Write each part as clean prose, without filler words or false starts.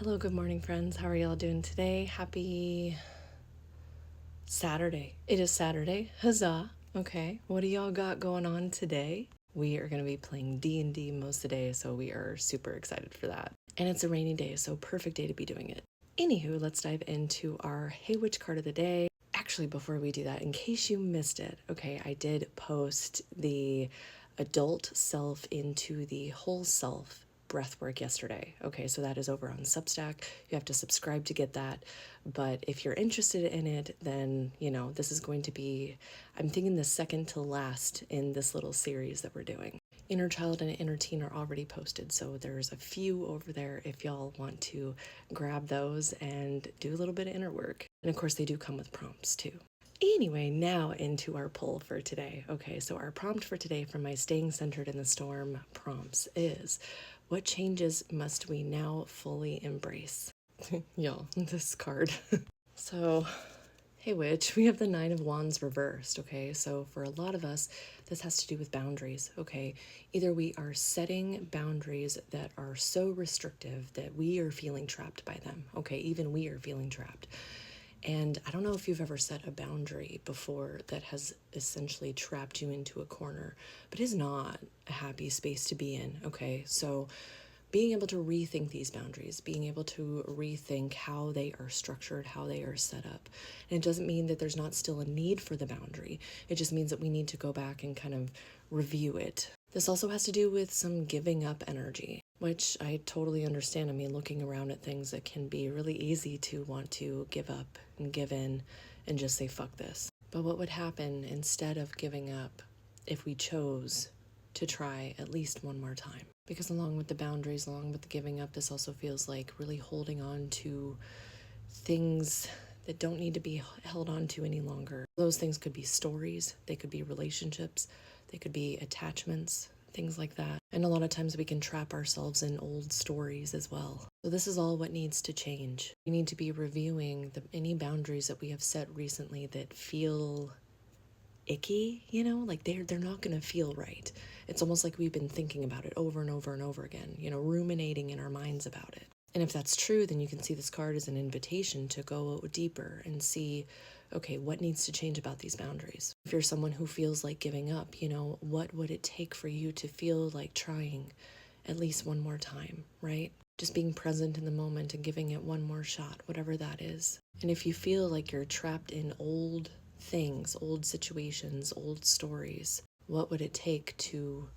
Hello, good morning, friends. How are y'all doing today? Happy Saturday. It is Saturday. Huzzah. Okay, what do y'all got going on today? We are going to be playing D&D most of the day, so we are super excited for that. And it's a rainy day, so perfect day to be doing it. Anywho, let's dive into our Hey Witch card of the day. Actually, before we do that, in case you missed it, okay, I did post the adult self into the whole self breathwork yesterday. Okay, so that is over on Substack. You have to subscribe to get that. But if you're interested in it, then, this is going to be, I'm thinking, the second to last in this little series that we're doing. Inner Child and Inner Teen are already posted, so there's a few over there if y'all want to grab those and do a little bit of inner work. And of course, they do come with prompts too. Anyway, now into our poll for today. Okay, so our prompt for today from my Staying Centered in the Storm prompts is, what changes must we now fully embrace? Y'all, this card. So, hey witch, we have the Nine of Wands reversed, okay? So for a lot of us, this has to do with boundaries, okay? Either we are setting boundaries that are so restrictive that we are feeling trapped by them, okay? Even we are feeling trapped. And I don't know if you've ever set a boundary before that has essentially trapped you into a corner, but is not a happy space to be in, okay? So being able to rethink these boundaries, being able to rethink how they are structured, how they are set up. And it doesn't mean that there's not still a need for the boundary. It just means that we need to go back and kind of review it. This also has to do with some giving up energy, which I totally understand. I mean, looking around at things, it can be really easy to want to give up and give in and just say, fuck this. But what would happen instead of giving up if we chose to try at least one more time? Because along with the boundaries, along with the giving up, this also feels like really holding on to things that don't need to be held on to any longer. Those things could be stories, they could be relationships, they could be attachments, things like that. And a lot of times we can trap ourselves in old stories as well. So this is all what needs to change. We need to be reviewing any boundaries that we have set recently that feel icky, like they're not going to feel right. It's almost like we've been thinking about it over and over and over again, ruminating in our minds about it. And if that's true, then you can see this card as an invitation to go deeper and see, okay, what needs to change about these boundaries? If you're someone who feels like giving up, what would it take for you to feel like trying at least one more time, right? Just being present in the moment and giving it one more shot, whatever that is. And if you feel like you're trapped in old things, old situations, old stories, what would it take to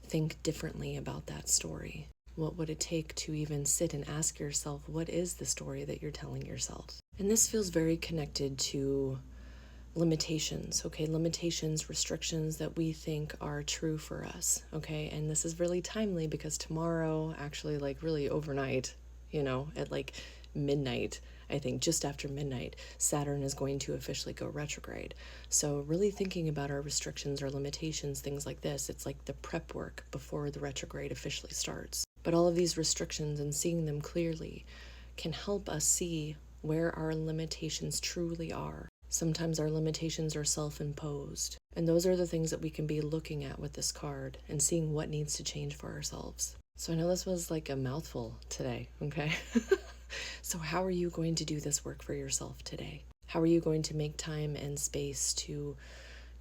think differently about that story? What would it take to even sit and ask yourself, what is the story that you're telling yourself? And this feels very connected to limitations, okay? Limitations, restrictions that we think are true for us, okay? And this is really timely because tomorrow, actually, like really overnight, at like midnight, I think just after midnight, Saturn is going to officially go retrograde. So really thinking about our restrictions or limitations, things like this, it's like the prep work before the retrograde officially starts. But all of these restrictions and seeing them clearly can help us see where our limitations truly are. Sometimes our limitations are self-imposed. And those are the things that we can be looking at with this card and seeing what needs to change for ourselves. So I know this was like a mouthful today, okay? So how are you going to do this work for yourself today? How are you going to make time and space to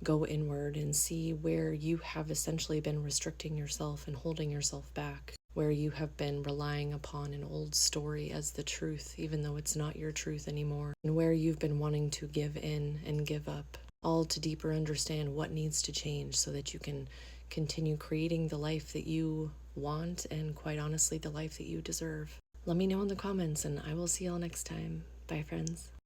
go inward and see where you have essentially been restricting yourself and holding yourself back? Where you have been relying upon an old story as the truth, even though it's not your truth anymore, and where you've been wanting to give in and give up, all to deeper understand what needs to change so that you can continue creating the life that you want and, quite honestly, the life that you deserve. Let me know in the comments, and I will see y'all next time. Bye, friends.